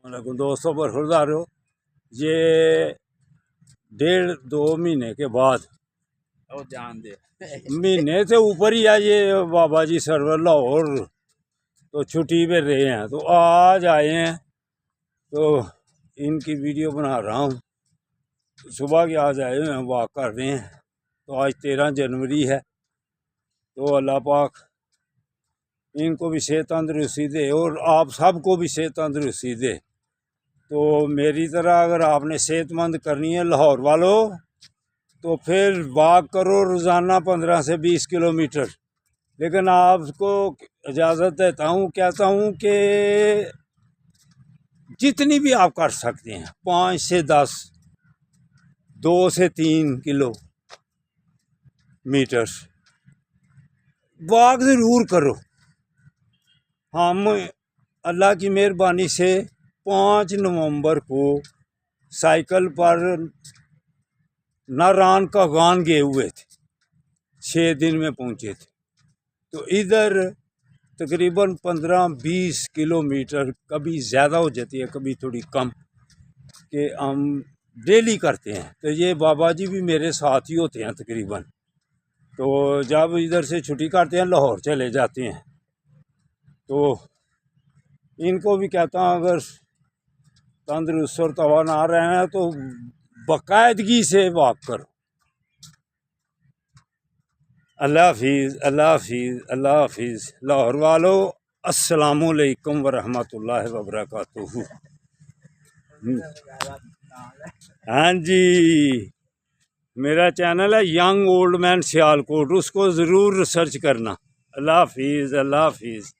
दोस्तों बरखुरदार हो, ये 1.5-2 महीने के बाद जान दे महीने से ऊपर ही है ये बाबा जी सरवर लाहौर तो छुट्टी पे रहे हैं, तो आज आए हैं तो इनकी वीडियो बना रहा हूँ। सुबह के आज आए हुए हैं, वॉक कर रहे हैं। तो आज 13 जनवरी है, तो अल्लाह पाक इनको भी सेहत तंदरुस्ती दे और आप सबको भी सेहत तंदरुस्ती दे। तो मेरी तरह अगर आपने सेहतमंद करनी है लाहौर वालों, तो फिर वॉक करो रोज़ाना 15 से 20 किलोमीटर। लेकिन आपको इजाज़त देता हूँ, कहता हूँ कि जितनी भी आप कर सकते हैं, 5 से 10, 2 से 3 किलोमीटर वॉक ज़रूर करो। हम अल्लाह की मेहरबानी से 5 नवंबर को साइकिल पर नारान का गान गए हुए थे, 6 दिन में पहुँचे थे। तो इधर तकरीबन 15-20 किलोमीटर, कभी ज़्यादा हो जाती है कभी थोड़ी कम, कि हम डेली करते हैं। तो ये बाबा जी भी मेरे साथ ही होते हैं तकरीबन। तो जब इधर से छुट्टी करते हैं लाहौर चले जाते हैं। तो इनको भी कहता हूँ अगर तंदुरुस्त और तवाना रहे हैं तो बाकायदगी से वॉक करो। अल्लाह हाफिज़, अल्लाह हाफिज़, अल्लाह हाफिज़। लाहौर वालों, अस्सलामुअलैकुम वरहमतुल्लाहि वबरकातुहू। हाँ जी, मेरा चैनल है यंग ओल्ड मैन सियालकोट, उसको ज़रूर सर्च करना। अल्लाह हाफिज़, अल्लाह हाफिज़।